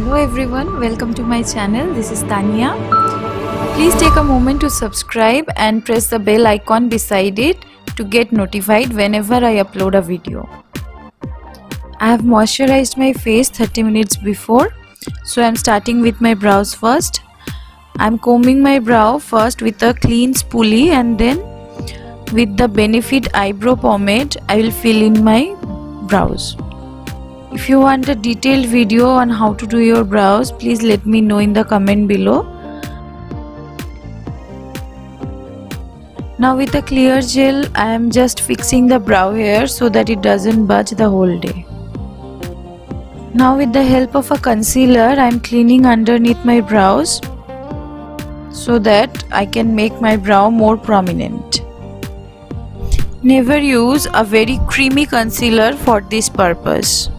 Hello everyone, welcome to my channel. This is Tania. Please take a moment to subscribe and press the bell icon beside it to get notified whenever I upload a video. I have moisturized my face 30 minutes before, so I am starting with my brows first. I am combing my brow first with a clean spoolie, and then with the Benefit eyebrow pomade I will fill in my brows. If you want a detailed video on how to do your brows, please let me know in the comment below. Now with a clear gel, I am just fixing the brow hair so that it doesn't budge the whole day. Now with the help of a concealer, I am cleaning underneath my brows so that I can make my brow more prominent. Never use a very creamy concealer for this purpose.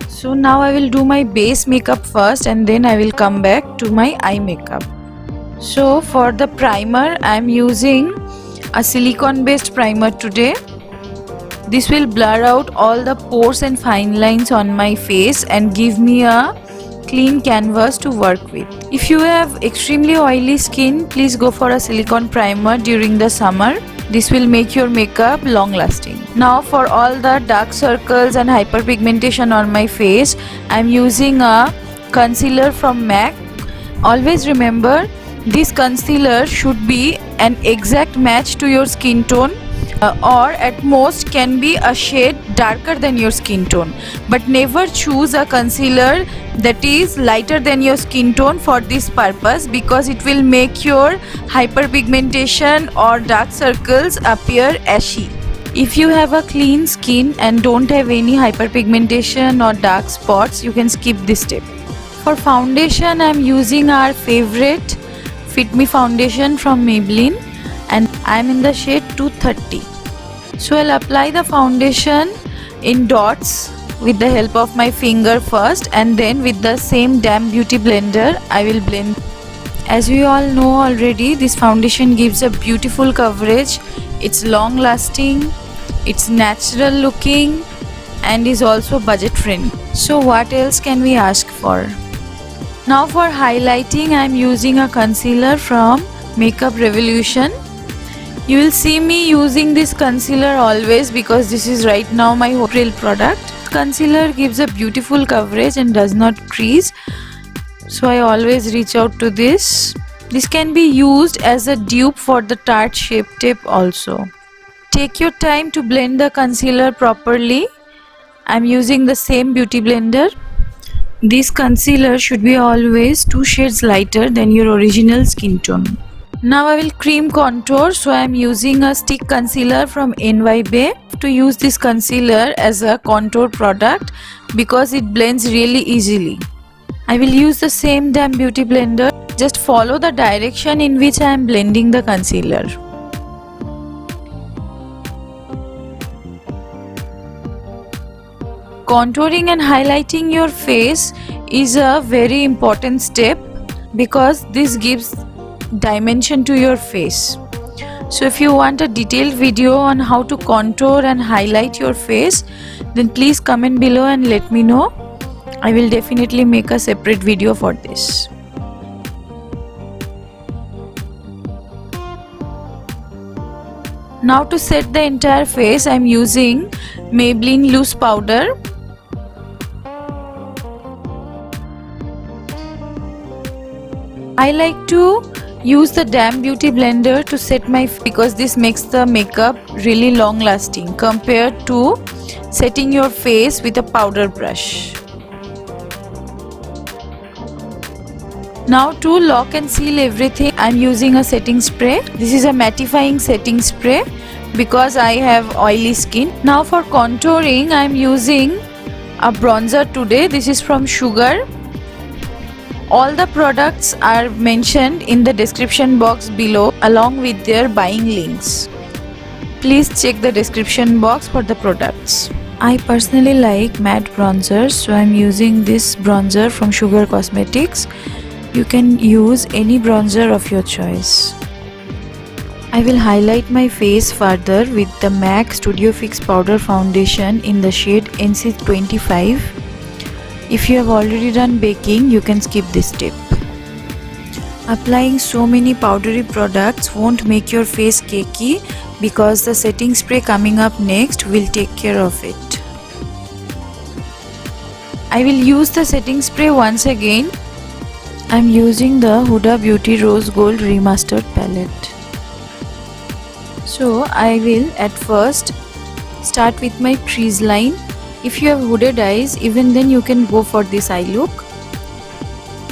So now I will do my base makeup first, and then I will come back to my eye makeup. So for the primer, I am using a silicone based primer today. This will blur out all the pores and fine lines on my face and give me a clean canvas to work with. If you have extremely oily skin, please go for a silicone primer during the summer. This will make your makeup long lasting. Now for all the dark circles and hyperpigmentation on my face, I am using a concealer from MAC. Always remember, this concealer should be an exact match to your skin tone, or at most can be a shade darker than your skin tone, but never choose a concealer that is lighter than your skin tone for this purpose, because it will make your hyperpigmentation or dark circles appear ashy. If you have a clean skin and don't have any hyperpigmentation or dark spots, you can skip this step. For foundation, I am using our favorite Fit Me foundation from Maybelline, and I am in the shade 230. So I'll apply the foundation in dots with the help of my finger first, and then with the same damp beauty blender I will blend. As we all know already, this foundation gives a beautiful coverage. It's long lasting, it's natural looking, and is also budget friendly. So what else can we ask for? Now for highlighting, I am using a concealer from Makeup Revolution. You will see me using this concealer always because this is right now my real product. Concealer gives a beautiful coverage and does not crease, so I always reach out to this. This can be used as a dupe for the Tarte Shape Tape also. Take your time to blend the concealer properly. I am using the same beauty blender. This concealer should be always 2 shades lighter than your original skin tone. Now I will cream contour, so I am using a stick concealer from NY Bae. To use this concealer as a contour product because it blends really easily. I will use the same damn beauty blender. Just follow the direction in which I am blending the concealer. Contouring and highlighting your face is a very important step because this gives dimension to your face. So if you want a detailed video on how to contour and highlight your face, then please comment below and let me know. I will definitely make a separate video for this. Now to set the entire face, I am using Maybelline loose powder. I like to use the damp beauty blender to set my face because this makes the makeup really long lasting compared to setting your face with a powder brush. Now to lock and seal everything, I am using a setting spray. This is a mattifying setting spray because I have oily skin. Now for contouring, I am using a bronzer today. This is from Sugar. All the products are mentioned in the description box below along with their buying links. Please check the description box for the products. I personally like matte bronzers, so I am using this bronzer from Sugar Cosmetics. You can use any bronzer of your choice. I will highlight my face further with the MAC Studio Fix Powder Foundation in the shade NC25. If you have already done baking, you can skip this step. Applying so many powdery products won't make your face cakey because the setting spray coming up next will take care of it. I will use the setting spray once again. I am using the Huda Beauty Rose Gold Remastered palette. So I will at first start with my crease line. If you have hooded eyes, even then you can go for this eye look.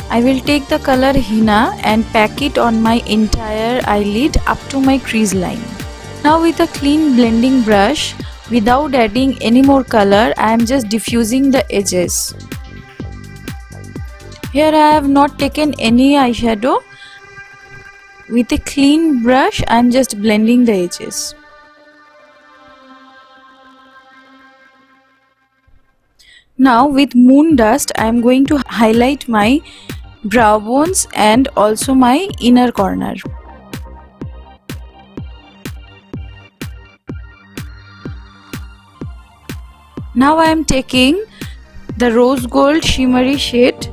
I will take the color Henna and pack it on my entire eyelid up to my crease line. Now with a clean blending brush, without adding any more color, I am just diffusing the edges. Here I have not taken any eyeshadow. With a clean brush, I am just blending the edges. Now with moon dust, I am going to highlight my brow bones and also my inner corner. Now I am taking the rose gold shimmery shade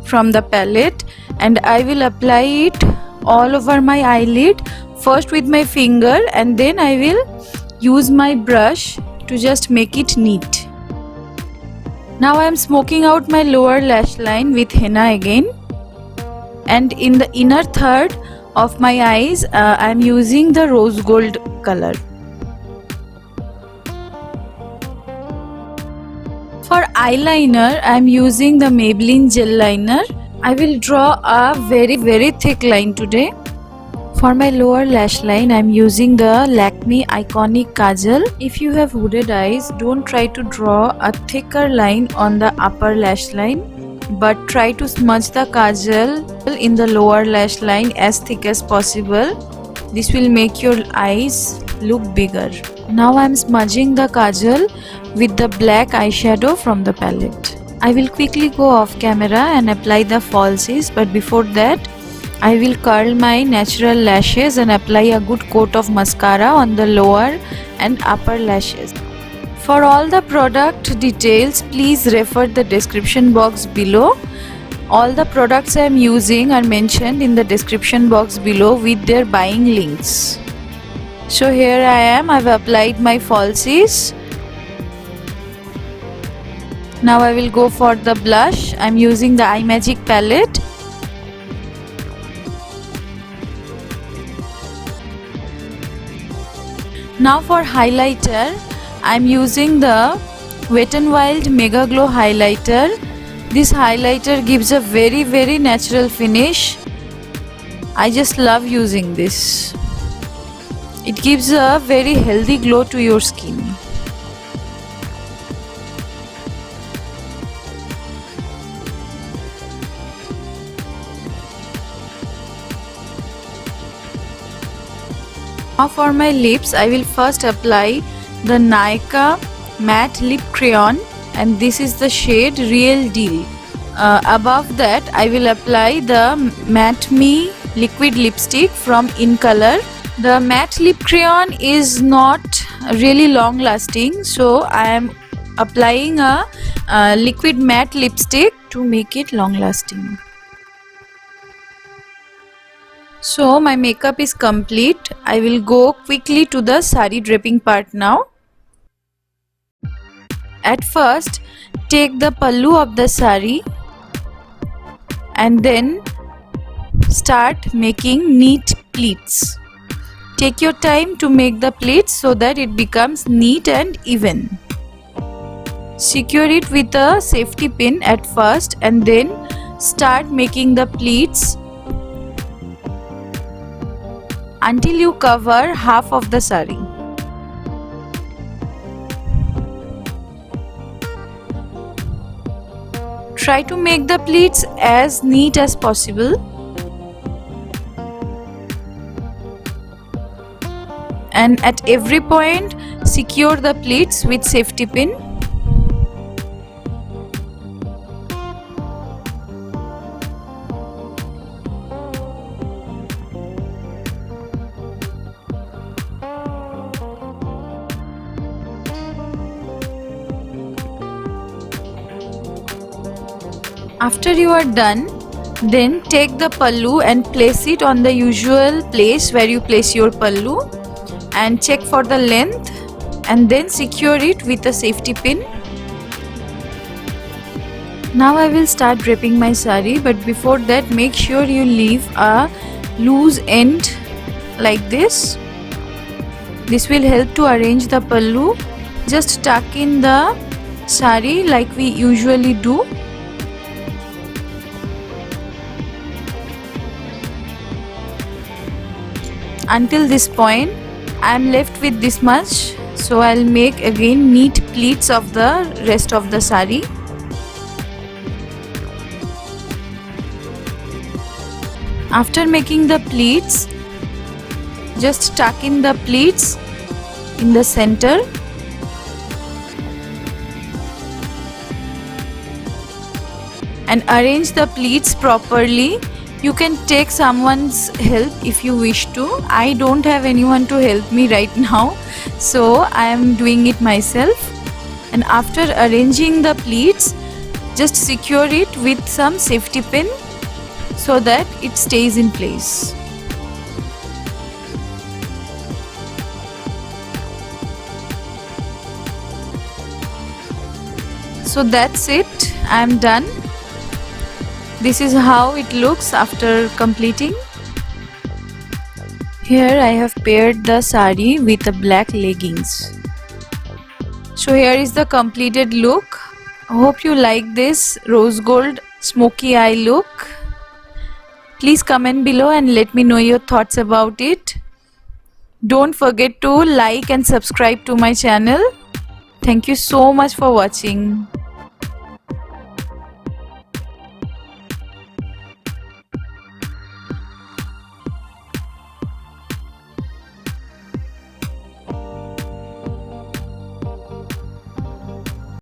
from the palette and I will apply it all over my eyelid, first with my finger and then I will use my brush to just make it neat. Now I am smoking out my lower lash line with henna again, and in the inner third of my eyes I am using the rose gold color. For eyeliner, I am using the Maybelline gel liner. I will draw a very thick line today. For my lower lash line, I am using the Lakme Iconic Kajal. If you have hooded eyes, don't try to draw a thicker line on the upper lash line, but try to smudge the kajal in the lower lash line as thick as possible. This will make your eyes look bigger. Now I am smudging the kajal with the black eyeshadow from the palette. I will quickly go off camera and apply the falsies, but before that I will curl my natural lashes and apply a good coat of mascara on the lower and upper lashes. For all the product details, please refer the description box below. All the products I am using are mentioned in the description box below with their buying links. So here I am, I have applied my falsies. Now I will go for the blush. I am using the iMagic palette. Now for highlighter, I am using the Wet n Wild Mega Glow highlighter. This highlighter gives a very natural finish. I just love using this. It gives a very healthy glow to your skin. Now for my lips, I will first apply the Nykaa Matte Lip Crayon, and this is the shade Real Deal. Above that, I will apply the Matte Me Liquid Lipstick from In Color. The matte lip crayon is not really long lasting, so I am applying a liquid matte lipstick to make it long lasting. So my makeup is complete. I will go quickly to the sari draping part now. At first, take the pallu of the sari and then start making neat pleats. Take your time to make the pleats so that it becomes neat and even. Secure it with a safety pin at first and then start making the pleats until you cover half of the sari. Try to make the pleats as neat as possible. And at every point, secure the pleats with safety pin. After you are done, then take the pallu and place it on the usual place where you place your pallu and check for the length and then secure it with a safety pin. Now I will start draping my sari, but before that make sure you leave a loose end like this. This will help to arrange the pallu. Just tuck in the sari like we usually do. Until this point I am left with this much, so I'll make again neat pleats of the rest of the sari. After making the pleats, just tuck in the pleats in the center and arrange the pleats properly. You can take someone's help if you wish to. I don't have anyone to help me right now, so I am doing it myself. And after arranging the pleats, just secure it with some safety pin so that it stays in place. So that's it, I am done. This is how it looks after completing. Here I have paired the sari with the black leggings. So here is the completed look. I hope you like this rose gold smoky eye look. Please comment below and let me know your thoughts about it. Don't forget to like and subscribe to my channel. Thank you so much for watching.